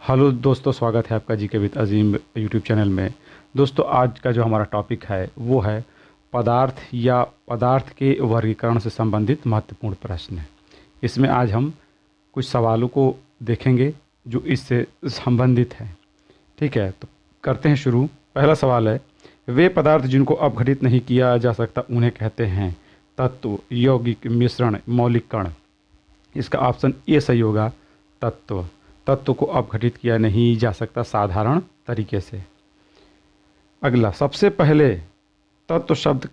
Hello दोस्तों, स्वागत है आपका GK with Azeem YouTube channel में। दोस्तों, आज का जो हमारा टॉपिक है वो है पदार्थ या पदार्थ के वर्गीकरण से संबंधित महत्वपूर्ण प्रश्न। इसमें आज हम कुछ सवालों को देखेंगे जो इससे संबंधित हैं। ठीक है, तो करते हैं शुरू। पहला सवाल है, वे पदार्थ जिनको अपघटित नहीं किया जा सकता उन्हें कहते हैं तत्व, यौगिक, मिश्रण, मौलिक कण। इसका ऑप्शन ए सही होगा, तत्व। तत्व को अपघटित किया नहीं जा सकता साधारण तरीके से। अगला, सबसे पहले तत्व शब्द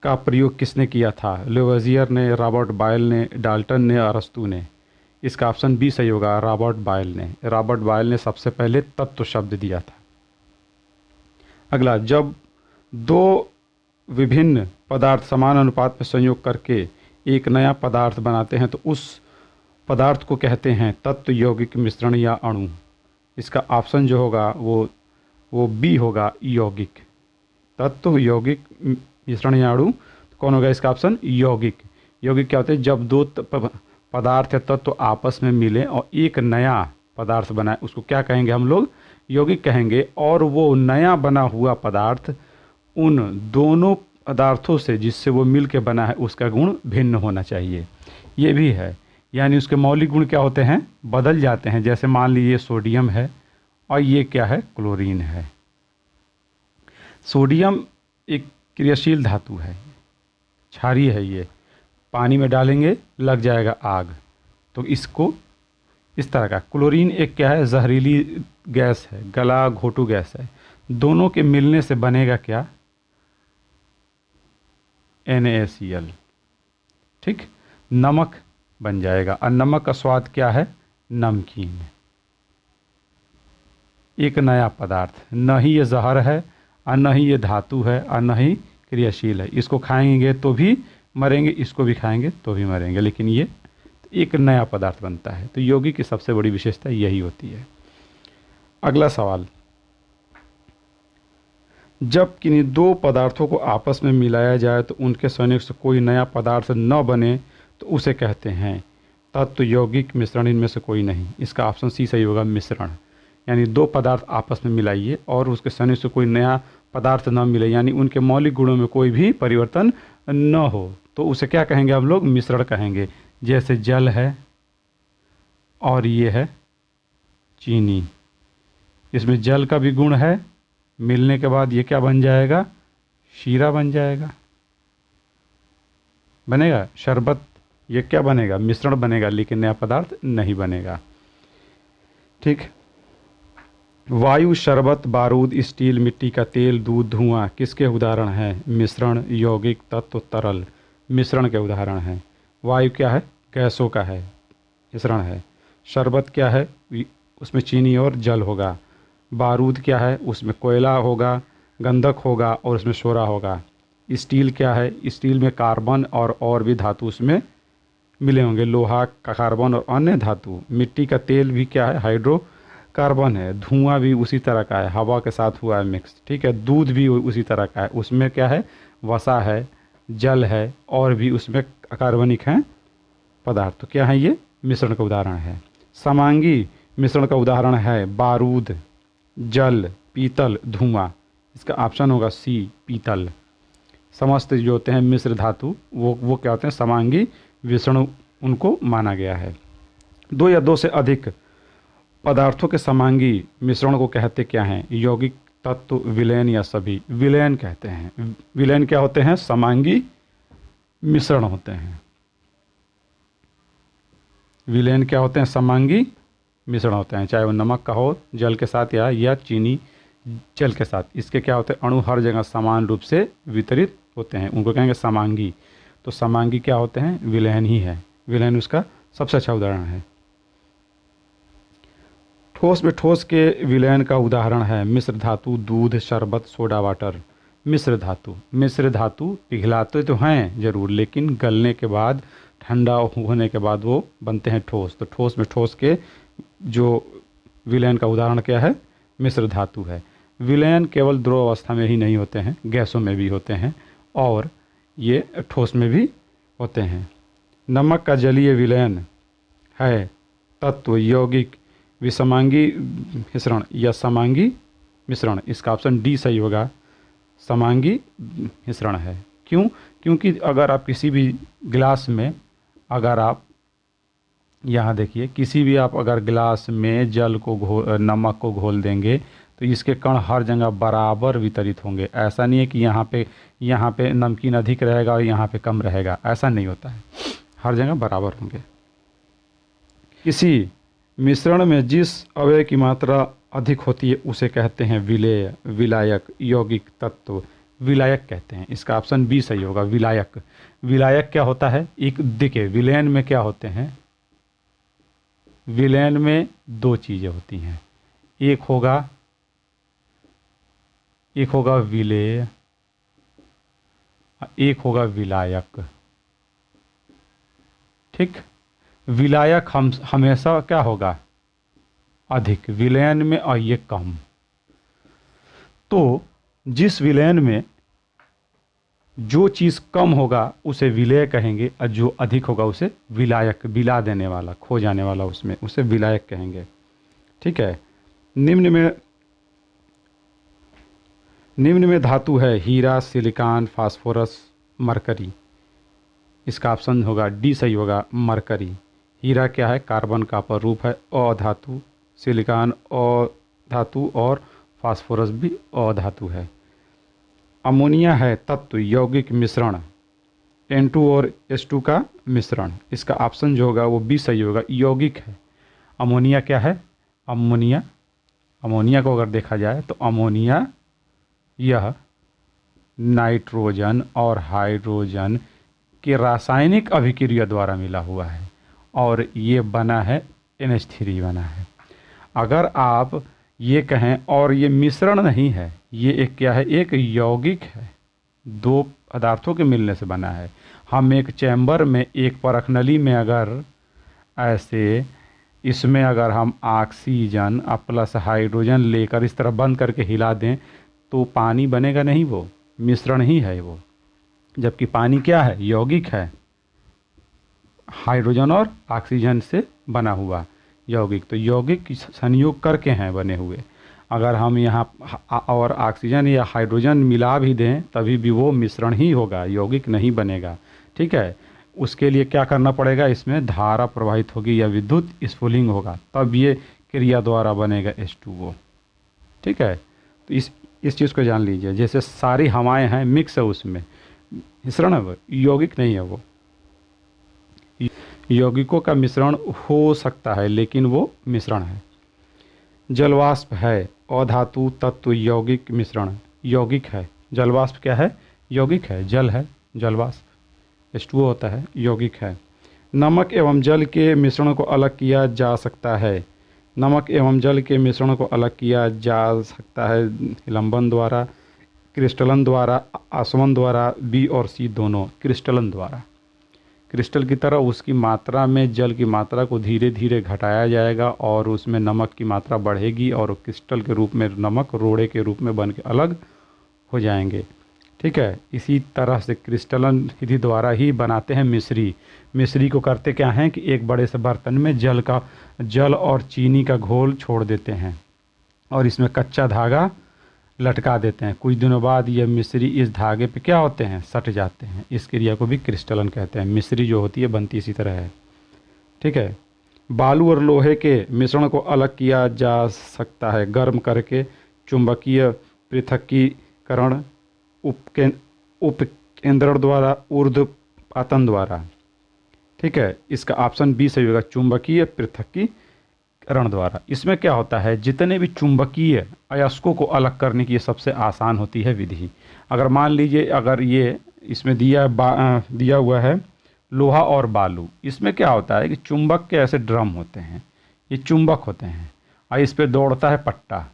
का प्रयोग किसने किया था? लेवजियर ने, रॉबर्ट बायल ने, डाल्टन ने, अरस्तू ने। इसका ऑप्शन बी सही होगा, रॉबर्ट बायल ने। रॉबर्ट बायल ने सबसे पहले तत्व शब्द दिया था। अगला, जब दो विभिन्न पदार्थ समान अनुपात में संयोग करके एक नया पदार्थ बनाते हैं तो उस पदार्थ को कहते हैं तत्व, यौगिक, मिश्रण या अणु। इसका ऑप्शन जो होगा वो बी होगा, यौगिक। तत्व, यौगिक, मिश्रण या अणु, तो कौन होगा इसका ऑप्शन? यौगिक। यौगिक क्या होते हैं? जब दो पदार्थ या तत्व आपस में मिले और एक नया पदार्थ बनाए, उसको क्या कहेंगे हम लोग? यौगिक कहेंगे। और वो नया बना हुआ पदार्थ उन दोनों पदार्थों से जिससे वो मिल के बना है उसका गुण भिन्न होना चाहिए। ये भी है, यानी उसके मौलिक गुण क्या होते हैं? बदल जाते हैं। जैसे मान लीजिए सोडियम है और ये क्या है? क्लोरीन है। सोडियम एक क्रियाशील धातु है, क्षारीय है। ये पानी में डालेंगे लग जाएगा आग, तो इसको इस तरह का। क्लोरीन एक क्या है? जहरीली गैस है, गला घोटू गैस है। दोनों के मिलने से बनेगा क्या? NaCl। ठीक, नमक बन जाएगा। और नमक का स्वाद क्या है? नमकीन। एक नया पदार्थ, न ही ये जहर है और न ही ये धातु है और न ही क्रियाशील है। इसको खाएंगे तो भी मरेंगे, इसको भी खाएंगे तो भी मरेंगे, लेकिन ये एक नया पदार्थ बनता है। तो यौगिक की सबसे बड़ी विशेषता यही होती है। अगला सवाल, जब किन्हीं दो पदार्थों को आपस में मिलाया जाए तो उनके संयोग से कोई नया पदार्थ न बने तो उसे कहते हैं तत्व, यौगिक, मिश्रण। इनमें से कोई नहीं। इसका ऑप्शन सी सही होगा, मिश्रण। यानी दो पदार्थ आपस में मिलाइए और उसके संयोग से कोई नया पदार्थ न मिले, यानी उनके मौलिक गुणों में कोई भी परिवर्तन न हो, तो उसे क्या कहेंगे हम लोग? मिश्रण कहेंगे। जैसे जल है और ये है चीनी। इसमें जल का भी गुण है, मिलने के बाद ये क्या बन जाएगा? शीरा बन जाएगा, बनेगा शरबत। ये क्या बनेगा? मिश्रण बनेगा, लेकिन नया पदार्थ नहीं बनेगा। ठीक, वायु, शरबत, बारूद, स्टील, मिट्टी का तेल, दूध, धुआं किसके उदाहरण हैं? मिश्रण, यौगिक, तत्व, तरल। मिश्रण के उदाहरण हैं। वायु क्या है? गैसों का है, मिश्रण है। शरबत क्या है? उसमें चीनी और जल होगा। बारूद क्या है? उसमें कोयला होगा, गंधक होगा और उसमें शोरा होगा। स्टील क्या है? स्टील में कार्बन और भी धातु उसमें मिले होंगे, लोहा का कार्बन और अन्य धातु। मिट्टी का तेल भी क्या है? हाइड्रोकार्बन है। धुआं भी उसी तरह का है, हवा के साथ हुआ है मिक्स। ठीक है, दूध भी उसी तरह का है, उसमें क्या है? वसा है, जल है और भी उसमें कार्बनिक हैं पदार्थ। तो क्या है? ये मिश्रण का उदाहरण है। समांगी मिश्रण का उदाहरण है बारूद, जल, पीतल, धुआं। इसका ऑप्शन होगा सी, पीतल। समस्त जो होते हैं मिश्र धातु वो क्या होते हैं? समांगी मिश्रण उनको माना गया है। दो या दो से अधिक पदार्थों के समांगी मिश्रण को कहते क्या हैं? यौगिक, तत्व, विलयन या सभी? विलयन कहते हैं। विलयन क्या होते हैं? समांगी मिश्रण होते हैं। विलयन क्या होते हैं? समांगी मिश्रण होते हैं, चाहे वो नमक का हो जल के साथ या चीनी जल के साथ। इसके क्या होते हैं? अणु हर जगह समान रूप से वितरित होते हैं, उनको कहेंगे समांगी। तो समांगी क्या होते हैं? विलयन ही है। विलयन उसका सबसे अच्छा उदाहरण है। ठोस में ठोस के विलयन का उदाहरण है मिश्र धातु, दूध, शरबत, सोडा वाटर। मिश्र धातु पिघलाते तो हैं जरूर, लेकिन गलने के बाद, ठंडा होने के बाद वो बनते हैं ठोस। तो ठोस में ठोस के जो विलयन का उदाहरण क्या है? मिश्र धातु है। विलयन केवल द्रव अवस्था में ही नहीं होते हैं, गैसों में भी होते हैं और ये ठोस में भी होते हैं। नमक का जलीय विलयन है तत्व, यौगिक, विषमांगी मिश्रण या समांगी मिश्रण, इसका ऑप्शन डी सही होगा, समांगी मिश्रण है। क्यों? क्योंकि अगर आप किसी भी गिलास में, अगर आप यहाँ देखिए, किसी भी आप अगर गिलास में जल को नमक को घोल देंगे तो इसके कण हर जगह बराबर वितरित होंगे। ऐसा नहीं है कि यहाँ पे नमकीन अधिक रहेगा और यहाँ पे कम रहेगा, ऐसा नहीं होता है, हर जगह बराबर होंगे। किसी मिश्रण में जिस अवयव की मात्रा अधिक होती है उसे कहते हैं विलेय, विलायक, यौगिक तत्व, विलायक कहते हैं। इसका ऑप्शन बी सही होगा, विलायक। विलायक क्या होता है? एक देखिए, विलयन में क्या होते हैं? विलयन में दो चीज़ें होती हैं, एक होगा विलेय, एक होगा विलायक। ठीक, विलायक हम हमेशा क्या होगा? अधिक, विलयन में, और ये कम। तो जिस विलयन में जो चीज़ कम होगा उसे विलेय कहेंगे, और जो अधिक होगा उसे विलायक, विला देने वाला, खो जाने वाला, उसमें उसे विलायक कहेंगे। ठीक है। निम्न में धातु है हीरा, सिलिकॉन, फास्फोरस, मरकरी। इसका ऑप्शन होगा डी सही होगा, मरकरी। हीरा क्या है? कार्बन का अपर रूप है, अधातु। सिलिकॉन अधातु, और फास्फोरस भी अधातु है। अमोनिया है तत्व, यौगिक मिश्रण, N2 और H2 का मिश्रण। इसका ऑप्शन जो होगा वो बी सही होगा, यौगिक है। अमोनिया क्या है? अमोनिया को अगर देखा जाए तो अमोनिया यह नाइट्रोजन और हाइड्रोजन के रासायनिक अभिक्रिया द्वारा मिला हुआ है, और ये बना है NH3 बना है। अगर आप ये कहें और ये मिश्रण नहीं है, ये एक क्या है? एक यौगिक है, दो पदार्थों के मिलने से बना है। हम एक चैम्बर में, एक परख नली में अगर ऐसे इसमें अगर हम ऑक्सीजन प्लस हाइड्रोजन लेकर इस तरह बंद करके हिला दें तो पानी बनेगा नहीं, वो मिश्रण ही है वो। जबकि पानी क्या है? यौगिक है, हाइड्रोजन और ऑक्सीजन से बना हुआ यौगिक। तो यौगिक संयोग करके हैं बने हुए। अगर हम यहाँ और ऑक्सीजन या हाइड्रोजन मिला भी दें तभी भी वो मिश्रण ही होगा, यौगिक नहीं बनेगा। ठीक है। उसके लिए क्या करना पड़ेगा? इसमें धारा प्रवाहित होगी या विद्युत स्फुलिंग होगा, तब ये क्रिया द्वारा बनेगा H2O। ठीक है। तो इस चीज़ को जान लीजिए। जैसे सारी हवाएं हैं, मिक्स है, उसमें मिश्रण है, वो यौगिक नहीं है। वो यौगिकों का मिश्रण हो सकता है लेकिन वो मिश्रण है। जलवाष्प है अधातु तत्व, यौगिक मिश्रण, यौगिक है। जलवाष्प क्या है? यौगिक है, जल है, जलवाष्प H2O होता है, यौगिक है। नमक एवं जल के मिश्रण को अलग किया जा सकता है। नमक एवं जल के मिश्रण को अलग किया जा सकता है निलंबन द्वारा, क्रिस्टलन द्वारा, आसवन द्वारा। बी और सी दोनों। क्रिस्टलन द्वारा, क्रिस्टल की तरह उसकी मात्रा में जल की मात्रा को धीरे धीरे घटाया जाएगा और उसमें नमक की मात्रा बढ़ेगी और क्रिस्टल के रूप में नमक रोड़े के रूप में बन के अलग हो जाएंगे। ठीक है। इसी तरह से क्रिस्टलन विधि द्वारा ही बनाते हैं मिश्री। मिश्री को करते क्या हैं कि एक बड़े से बर्तन में जल और चीनी का घोल छोड़ देते हैं और इसमें कच्चा धागा लटका देते हैं। कुछ दिनों बाद ये मिश्री इस धागे पे क्या होते हैं? सट जाते हैं। इस क्रिया को भी क्रिस्टलन कहते हैं। मिश्री जो होती है बनती इसी तरह है। ठीक है। बालू और लोहे के मिश्रण को अलग किया जा सकता है गर्म करके, चुंबकीय पृथक्कीकरण, उपकेंद्रण द्वारा, ऊर्ध्वपातन द्वारा। ठीक है। इसका ऑप्शन बी सही होगा, चुंबकीय पृथक्कीकरण द्वारा। इसमें क्या होता है? जितने भी चुंबकीय अयस्कों को अलग करने की ये सबसे आसान होती है विधि। अगर मान लीजिए अगर ये इसमें दिया हुआ है लोहा और बालू, इसमें क्या होता है कि चुंबक के ऐसे ड्रम होते हैं, ये चुंबक होते हैं और इस पे दौड़ता है पट्टा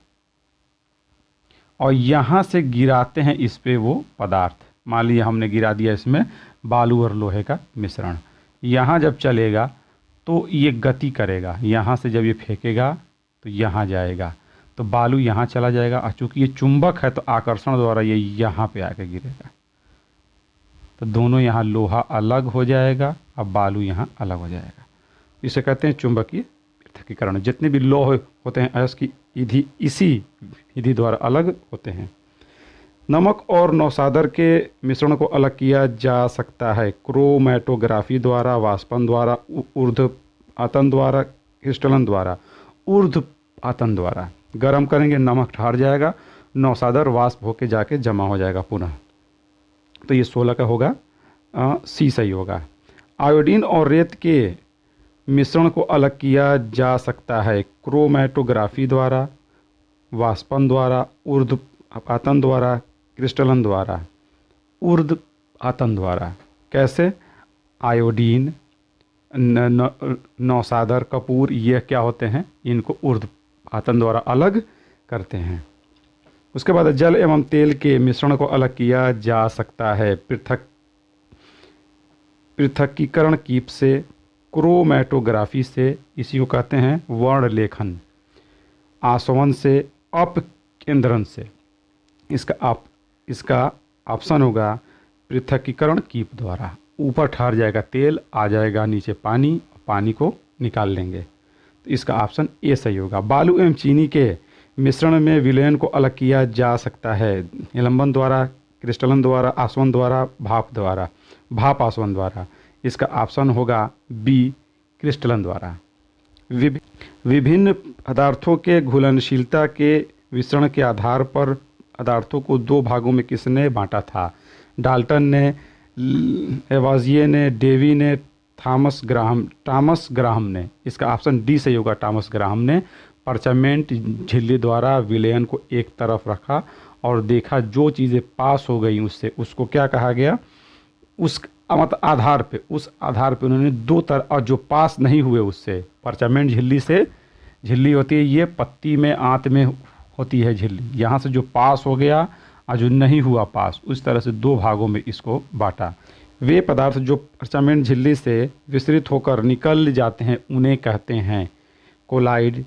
और यहाँ से गिराते हैं इस पे वो पदार्थ। मान लीजिए हमने गिरा दिया इसमें बालू और लोहे का मिश्रण, यहाँ जब चलेगा तो ये गति करेगा, यहाँ से जब ये फेंकेगा तो यहाँ जाएगा, तो बालू यहाँ चला जाएगा और चूँकि ये चुंबक है तो आकर्षण द्वारा ये यहाँ पे आके गिरेगा, तो दोनों यहाँ लोहा अलग हो जाएगा और बालू यहाँ अलग हो जाएगा। इसे कहते हैं चुंबकीय पृथक्कीकरण। पृथक्कीकरण। जितने भी लौह होते हैं अयस्क की विधि इसी विधि द्वारा अलग होते हैं। नमक और नौसादर के मिश्रण को अलग किया जा सकता है क्रोमैटोग्राफी द्वारा, वाष्पन द्वारा, ऊर्ध्वपातन द्वारा, क्रिस्टलन द्वारा। ऊर्ध्वपातन द्वारा गर्म करेंगे, नमक ठहर जाएगा, नौसादर वाष्प होके जाके जमा हो जाएगा पुनः। तो ये 16 का होगा, सी सही होगा। आयोडीन और रेत के मिश्रण को अलग किया जा सकता है क्रोमैटोग्राफी द्वारा, वाष्पन द्वारा, ऊर्ध्वपातन द्वारा, क्रिस्टलन द्वारा। ऊर्ध्वपातन द्वारा कैसे? आयोडीन, नौसादर, कपूर, ये क्या होते हैं? इनको ऊर्ध्वपातन द्वारा अलग करते हैं। उसके बाद जल एवं तेल के मिश्रण को अलग किया जा सकता है पृथक्कीकरण कीप से, क्रोमैटोग्राफी से, इसी को कहते हैं वर्ण लेखन, आसवन से, अपकेंद्रन से। इसका ऑप्शन होगा पृथक्कीकरण कीप द्वारा। ऊपर ठहर जाएगा तेल, आ जाएगा नीचे पानी, पानी को निकाल लेंगे, तो इसका ऑप्शन ए सही होगा। बालू एवं चीनी के मिश्रण में विलयन को अलग किया जा सकता है निलंबन द्वारा, क्रिस्टलन द्वारा, आसवन द्वारा, भाप आसवन द्वारा। इसका ऑप्शन होगा बी, क्रिस्टलन द्वारा। विभिन्न पदार्थों के घुलनशीलता के वितरण के आधार पर पदार्थों को दो भागों में किसने बांटा था? डाल्टन ने, एवाजिए ने, डेवी ने, थॉमस ग्राहम ने। इसका ऑप्शन डी सही होगा, थॉमस ग्राहम ने। परचमेंट झिल्ली द्वारा विलयन को एक तरफ रखा और देखा जो चीज़ें पास हो गई उससे, उसको क्या कहा गया? उस मतलब उस आधार पे उन्होंने दो तरह, और जो पास नहीं हुए उससे, परचमेंट झिल्ली से, झिल्ली होती है ये पत्ती में, आंत में होती है झिल्ली, यहाँ से जो पास हो गया और जो नहीं हुआ पास, उस तरह से दो भागों में इसको बांटा। वे पदार्थ जो परचमेंट झिल्ली से विस्तृत होकर निकल जाते हैं उन्हें कहते हैं कोलाइड,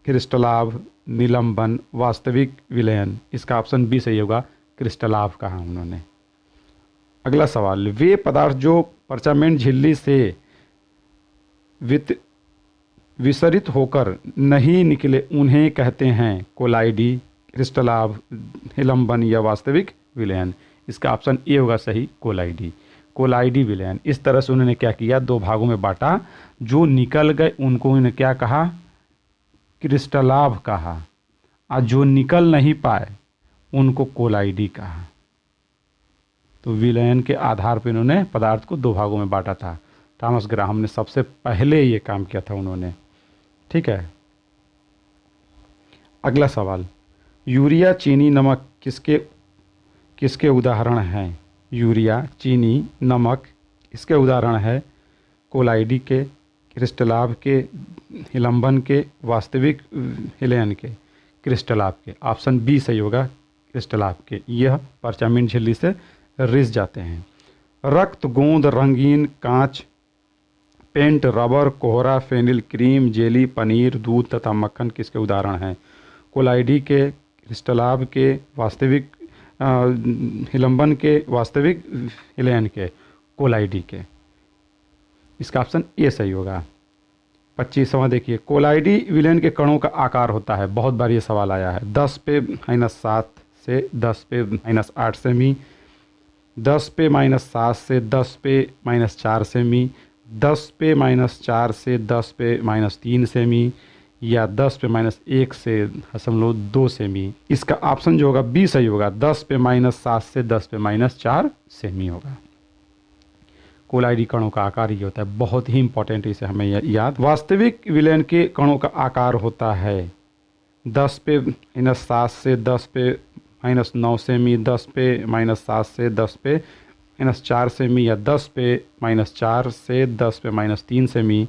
क्रिस्टलाभ, निलंबन, वास्तविक विलयन। इसका ऑप्शन बी सही होगा, क्रिस्टलाभ कहा उन्होंने। अगला सवाल, वे पदार्थ जो परचमेंट झिल्ली से विसरित होकर नहीं निकले उन्हें कहते हैं कोलाइडी, क्रिस्टलाभ, निलंबन या वास्तविक विलयन। इसका ऑप्शन ए होगा सही, कोलाइडी विलयन। इस तरह से उन्होंने क्या किया? दो भागों में बांटा। जो निकल गए उनको उन्होंने क्या कहा? क्रिस्टलाभ कहा, और जो निकल नहीं पाए उनको कोलाइडी कहा। तो विलयन के आधार पर इन्होंने पदार्थ को दो भागों में बांटा था। थॉमस ग्राहम ने सबसे पहले ये काम किया था उन्होंने। ठीक है। अगला सवाल, यूरिया, चीनी, नमक किसके उदाहरण हैं? यूरिया, चीनी, नमक इसके उदाहरण है कोलाइडी के, क्रिस्टलाभ के, निलंबन के, वास्तविक विलयन के, क्रिस्टलाभ के। ऑप्शन बी सही होगा, क्रिस्टलाभ के। यह परचमेंट झिल्ली से रिस जाते हैं। रक्त, गोंद, रंगीन कांच, पेंट, रबर, कोहरा, फेनिल, क्रीम, जेली, पनीर, दूध तथा मक्खन किसके उदाहरण हैं? कोलाइडी के, क्रिस्टलाभ के, वास्तविक निलंबन के, वास्तविक विलयन के, कोलाइडी के। इसका ऑप्शन ए सही होगा। 25वां देखिए, कोलाइडी विलयन के कणों का आकार होता है, बहुत बार ये सवाल आया है, 10 पे -7 से 10 पे -8 सेमी, 10 पे -7 से 10 पे -4 सेमी, 10 पे -4 से 10 पे -3 सेमी, या 10 पे -1 से 0.2 सेमी। इसका ऑप्शन जो होगा बी सही होगा, 10 पे -7 से 10 पे -4 सेमी होगा। कोलाइडी कणों का आकार ये होता है, बहुत ही इंपॉर्टेंट, इसे हमें याद। वास्तविक विलयन के कणों का आकार होता है 10 पे -7 से 10 पे -9 सेमी, 10 पे -7 से 10 पे -4 सेमी, या 10 पे -4 से 10 पे -3 सेमी,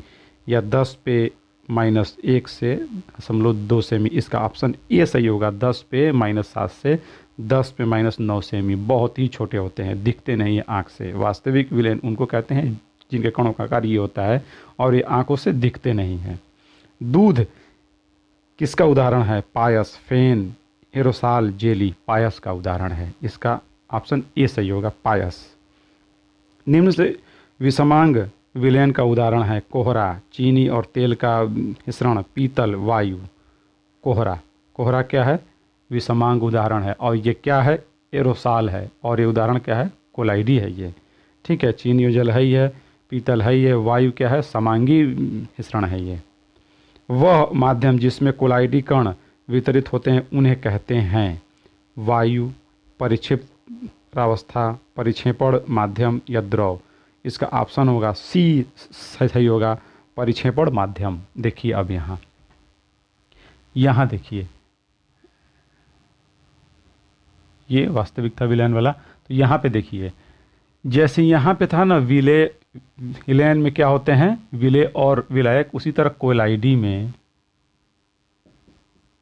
या 10 पे -1 से 0.2 सेमी। इसका ऑप्शन ए सही होगा, 10 पे -7 से 10 पे -9 सेमी। बहुत ही छोटे होते हैं, दिखते नहीं है आँख से। वास्तविक विलयन उनको कहते हैं जिनके कणों का आकार ये होता है और ये आँखों से दिखते नहीं हैं। दूध किसका उदाहरण है? पायस, फेन, एरोसाल, जेली पायस का उदाहरण है। इसका ऑप्शन ए सही होगा, पायस। निम्न से विषमांग विलयन का उदाहरण है कोहरा, चीनी और तेल का मिश्रण, पीतल, वायु। कोहरा, कोहरा क्या है? विषमांग उदाहरण है। और ये क्या है? एरोसाल है। और ये उदाहरण क्या है? कोलाइडी है ये। ठीक है, चीनी और जल है ही है, पीतल है ही है, वायु क्या है? समांगी मिश्रण है ये। वह माध्यम जिसमें कोलाइडी कण वितरित होते हैं उन्हें कहते हैं वायु, परिक्षिप्तावस्था, परिक्षेपण माध्यम या द्रव। इसका ऑप्शन होगा सी सही होगा, परिक्षेपण माध्यम। देखिए अब यहाँ देखिए, ये वास्तविक था विलयन वाला। तो यहाँ पे देखिए, जैसे यहाँ पे था ना विलय, विलयन में क्या होते हैं? विलय और विलायक। उसी तरह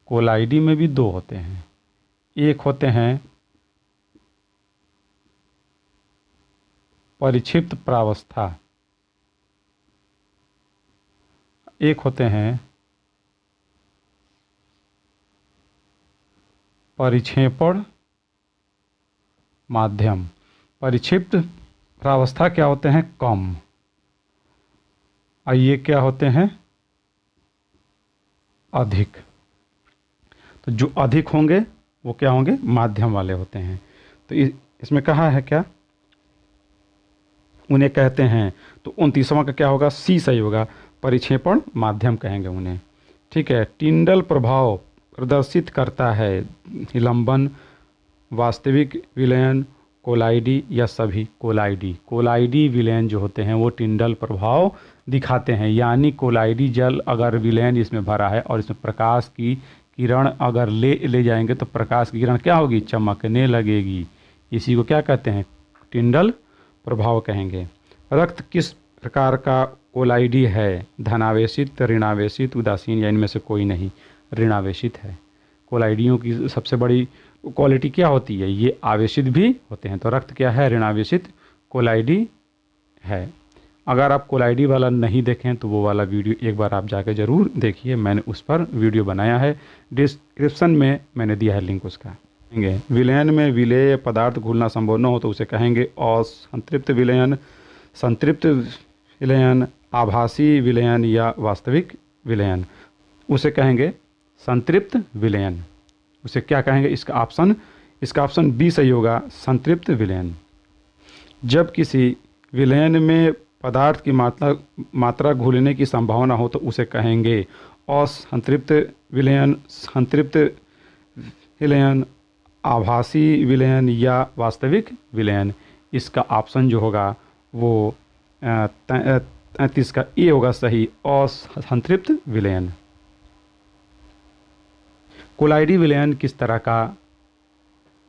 कोलाइडी में भी दो होते हैं। एक होते हैं परिक्षिप्त प्रावस्था, एक होते हैं परिक्षेपण माध्यम। परिक्षिप्त प्रावस्था क्या होते हैं? कम। और ये क्या होते हैं? अधिक। तो जो अधिक होंगे वो क्या होंगे? माध्यम वाले होते हैं। तो इसमें कहा है क्या? उन्हें कहते हैं, तो 29वां का क्या होगा? सी सही होगा, परिक्षेपण माध्यम कहेंगे उन्हें। ठीक है, टिंडल प्रभाव प्रदर्शित करता है निलंबन, वास्तविक विलयन, कोलाइडी या सभी। कोलाइडी विलयन जो होते हैं वो टिंडल प्रभाव दिखाते हैं। यानी कोलाइडी जल अगर विलयन इसमें भरा है और इसमें प्रकाश की किरण अगर ले जाएंगे तो प्रकाश की किरण क्या होगी? चमकने लगेगी। इसी को क्या कहते हैं? टिंडल प्रभाव कहेंगे। रक्त किस प्रकार का कोलाइडी है? धनावेशित, ऋणावेशित, उदासीन या इनमें से कोई नहीं? ऋणावेशित है। कोलाइडियों की सबसे बड़ी क्वालिटी क्या होती है? ये आवेशित भी होते हैं। तो रक्त क्या है? ऋणावेशित कोलाइडी है। अगर आप कोलाइडी वाला नहीं देखें तो वो वाला वीडियो एक बार आप जाके ज़रूर देखिए, मैंने उस पर वीडियो बनाया है, डिस्क्रिप्शन में मैंने दिया है लिंक उसका। विलयन में विलेय पदार्थ घुलना संभव न हो तो उसे कहेंगे असंतृप्त विलयन, संतृप्त विलयन, आभासी विलयन या वास्तविक विलयन। उसे कहेंगे संतृप्त विलयन। उसे क्या कहेंगे? इसका ऑप्शन बी सही होगा, संतृप्त विलयन। जब किसी विलयन में पदार्थ की मात्रा घुलने की संभावना हो तो उसे कहेंगे असंतृप्त विलयन, संतृप्त विलयन, आभासी विलयन या वास्तविक विलयन। इसका ऑप्शन जो होगा वो 33 का ए होगा सही, असंतृप्त विलयन। कोलाइडी विलयन किस तरह का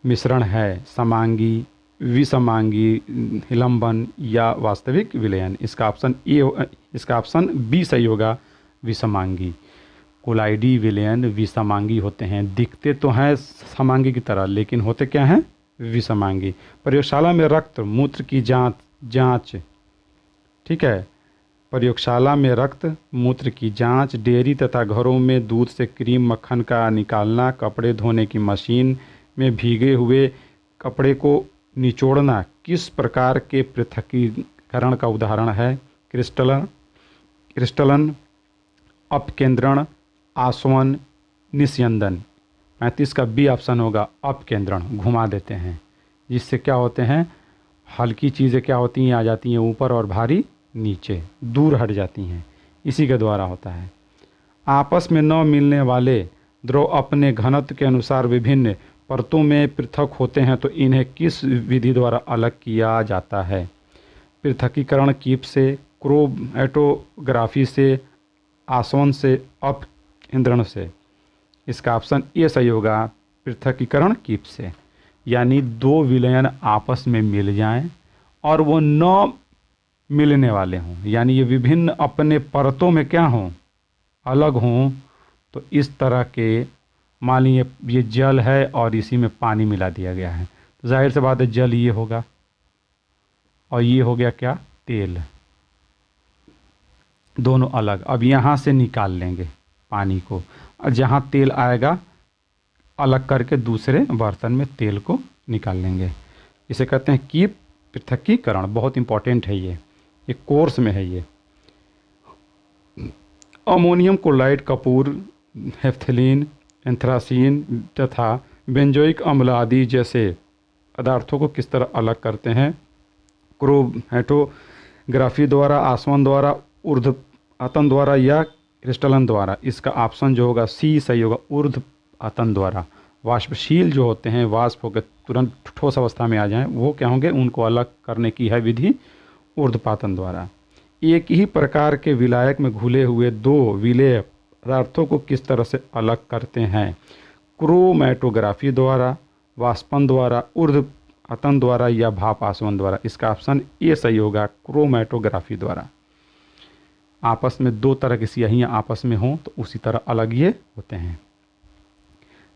मिश्रण है? समांगी, विसमांगी, निलंबन या वास्तविक विलयन। इसका ऑप्शन बी सही होगा, विसमांगी। कोलाइडी विलयन विसमांगी होते हैं। दिखते तो हैं समांगी की तरह लेकिन होते क्या हैं? विसमांगी। प्रयोगशाला में रक्त मूत्र की जांच ठीक है, प्रयोगशाला में रक्त मूत्र की जांच, डेयरी तथा घरों में दूध से क्रीम मक्खन का निकालना, कपड़े धोने की मशीन में भीगे हुए कपड़े को निचोड़ना किस प्रकार के पृथक्कीकरण का उदाहरण है? क्रिस्टलन, अपकेंद्रण, आसवन, निस्यंदन। 35 का बी ऑप्शन होगा, अपकेंद्रण। घुमा देते हैं जिससे क्या होते हैं? हल्की चीज़ें क्या होती हैं? आ जाती हैं ऊपर और भारी नीचे, दूर हट जाती हैं। इसी के द्वारा होता है। आपस में न मिलने वाले द्रव अपने घनत्व के अनुसार विभिन्न परतों में पृथक होते हैं तो इन्हें किस विधि द्वारा अलग किया जाता है? पृथकीकरण कीप से, क्रोमैटोग्राफी से, आसवन से, अपकेंद्रण से। इसका ऑप्शन ए सही होगा, पृथकीकरण कीप से। यानी दो विलयन आपस में मिल जाएं और वो न मिलने वाले हों, यानी ये विभिन्न अपने परतों में क्या हों? अलग हों। तो इस तरह के, मान लीजिए ये जल है और इसी में पानी मिला दिया गया है, तो जाहिर सी बात है जल ये होगा और ये हो गया क्या? तेल। दोनों अलग। अब यहाँ से निकाल लेंगे पानी को और जहाँ तेल आएगा अलग करके दूसरे बर्तन में तेल को निकाल लेंगे। इसे कहते हैं कीप, पृथकीकरण। बहुत इंपॉर्टेंट है ये। एक कोर्स में है ये। अमोनियम क्लोराइड, कपूर, हेफ्थलीन, एंथ्रासीन तथा बेंजोइक अम्ल आदि जैसे पदार्थों को किस तरह अलग करते हैं? क्रोमैटोग्राफी द्वारा, आसवन द्वारा, ऊर्ध्वपातन द्वारा या क्रिस्टलन द्वारा। इसका ऑप्शन जो होगा सी सही होगा, ऊर्ध्वपातन द्वारा। वाष्पशील जो होते हैं, वाष्प होकर तुरंत ठोस अवस्था में आ जाएं, वो क्या होंगे? उनको अलग करने की है विधि ऊर्ध्वपातन द्वारा। एक ही प्रकार के विलायक में घुले हुए दो विलेय पदार्थों को किस तरह से अलग करते हैं? क्रोमैटोग्राफी द्वारा, वाष्पन द्वारा, ऊर्ध्वपातन द्वारा या भाप आसवन द्वारा। इसका ऑप्शन ए सही होगा, क्रोमैटोग्राफी द्वारा। आपस में दो तरह की स्याहियाँ आपस में हों तो उसी तरह अलग ये होते हैं।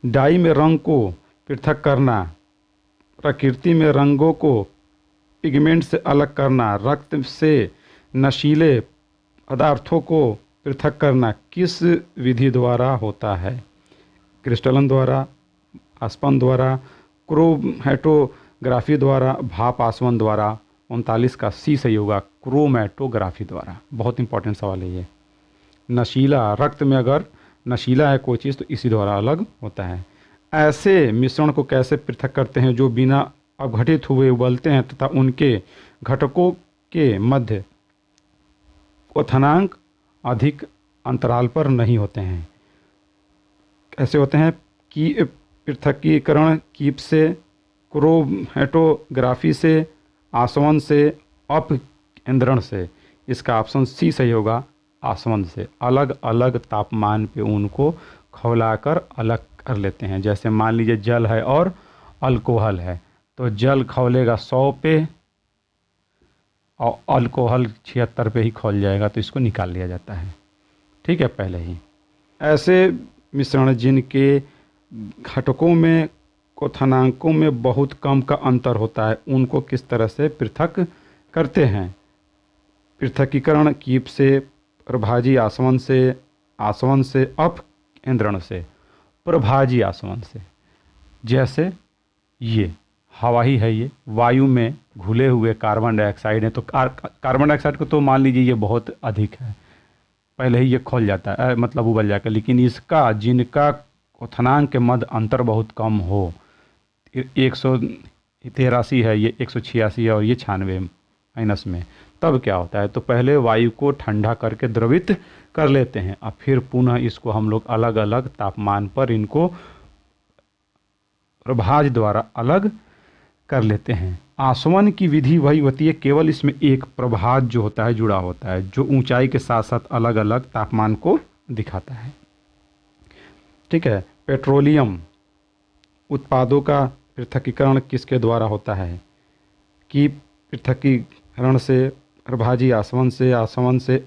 डाई में रंग को पृथक करना, प्रकृति में रंगों को पिगमेंट से अलग करना, रक्त से नशीले पदार्थों को पृथक करना किस विधि द्वारा होता है? क्रिस्टलन द्वारा, आसवन द्वारा, क्रोमैटोग्राफी द्वारा, भाप आसवन द्वारा। 39 का सी सही होगा, क्रोमैटोग्राफी द्वारा। बहुत इंपॉर्टेंट सवाल है ये। नशीला, रक्त में अगर नशीला है कोई चीज़ तो इसी द्वारा अलग होता है। ऐसे मिश्रण को कैसे पृथक करते हैं जो बिना अपघटित हुए उबलते हैं तथा उनके घटकों के मध्य क्वथनांक अधिक अंतराल पर नहीं होते हैं? कैसे होते हैं? कि पृथकीकरण कीप से, क्रोमैटोग्राफी से, आसवन से, अपकेंद्रण से। इसका ऑप्शन सी सही होगा, आसवन से। अलग अलग तापमान पे उनको खौलाकर अलग कर लेते हैं। जैसे मान लीजिए जल है और अल्कोहल है, तो जल खौलेगा 100 पे और अल्कोहल 76 पे ही खौल जाएगा, तो इसको निकाल लिया जाता है। ठीक है, पहले ही। ऐसे मिश्रण जिनके घटकों में क्वथनांकों में बहुत कम का अंतर होता है, उनको किस तरह से पृथक करते हैं? पृथकीकरण कीप से, प्रभाजी आसवन से, आसवन से, अपकेंद्रण से। प्रभाजी आसवन से। जैसे ये हवा ही है, ये वायु में घुले हुए कार्बन डाइऑक्साइड है, तो कार्बन डाइऑक्साइड को तो मान लीजिए ये बहुत अधिक है, पहले ही ये खोल जाता है, मतलब उबल जाकर। लेकिन इसका जिनका क्वथनांक के मध्य अंतर बहुत कम हो, 183 है, ये 186 है और ये 96 माइनस में, तब क्या होता है? तो पहले वायु को ठंडा करके द्रवित कर लेते हैं और फिर पुनः इसको हम लोग अलग अलग तापमान पर इनको प्रभाज द्वारा अलग कर लेते हैं। आसवन की विधि वही होती है, केवल इसमें एक प्रभाज जो होता है जुड़ा होता है, जो ऊंचाई के साथ साथ अलग अलग तापमान को दिखाता है। ठीक है। पेट्रोलियम उत्पादों का पृथकीकरण किसके द्वारा होता है? कि पृथकीकरण से, प्रभाजी आसवन से, आसवन से,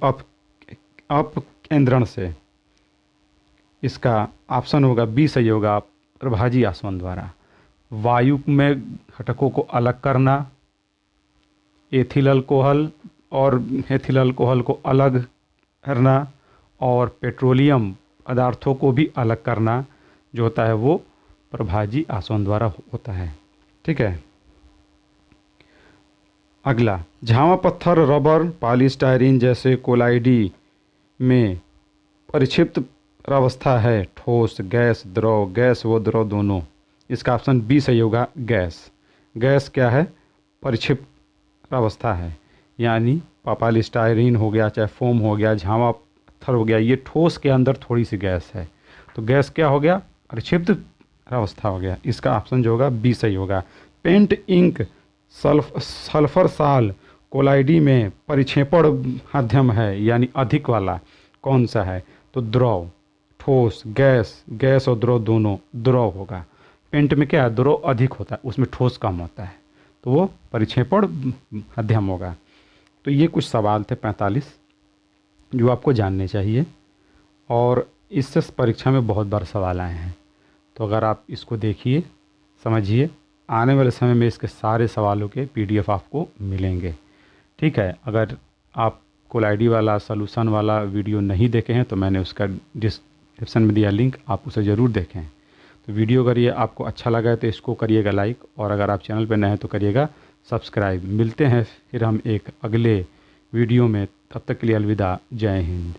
अपकेंद्रण से। इसका ऑप्शन होगा बी सही होगा, प्रभाजी आसवन द्वारा। वायु में घटकों को अलग करना, एथिल अल्कोहल और एथिल अल्कोहल को अलग करना, और पेट्रोलियम पदार्थों को भी अलग करना जो होता है वो प्रभाजी आसवन द्वारा होता है। ठीक है। अगला, झावा पत्थर, रबर, पॉलीस्टाइरीन जैसे कोलाइडी में परिक्षिप्त अवस्था है, ठोस, गैस, द्रव, गैस व द्रव दोनों। इसका ऑप्शन बी सही होगा, गैस। गैस क्या है? परिक्षिप्त अवस्था है, यानी पॉलीस्टाइरीन हो गया, चाहे फोम हो गया, झावा पत्थर हो गया, ये ठोस के अंदर थोड़ी सी गैस है, तो गैस क्या हो गया? परिक्षिप्त अवस्था हो गया। इसका ऑप्शन जो होगा बी सही होगा। पेंट इंक, सल्फर साल कोलाइडी में परिक्षेपण माध्यम है, यानी अधिक वाला कौन सा है? तो द्रव, ठोस, गैस, गैस और द्रव दोनों, द्रव होगा। पेंट में क्या है? द्रव अधिक होता है, उसमें ठोस कम होता है, तो वो परिक्षेपण माध्यम होगा। तो ये कुछ सवाल थे 45 जो आपको जानने चाहिए, और इससे परीक्षा में बहुत बार सवाल आए हैं, तो अगर आप इसको देखिए, समझिए, आने वाले समय में इसके सारे सवालों के PDF आपको मिलेंगे। ठीक है। अगर आप कोलाइडी वाला, सॉल्यूशन वाला वीडियो नहीं देखे हैं तो मैंने उसका डिस्क्रिप्शन में दिया लिंक, आप उसे ज़रूर देखें। तो वीडियो अगर ये आपको अच्छा लगा है तो इसको करिएगा लाइक, और अगर आप चैनल पर नए हैं तो करिएगा सब्सक्राइब। मिलते हैं फिर हम एक अगले वीडियो में। तब तक के लिए अलविदा, जय हिंद।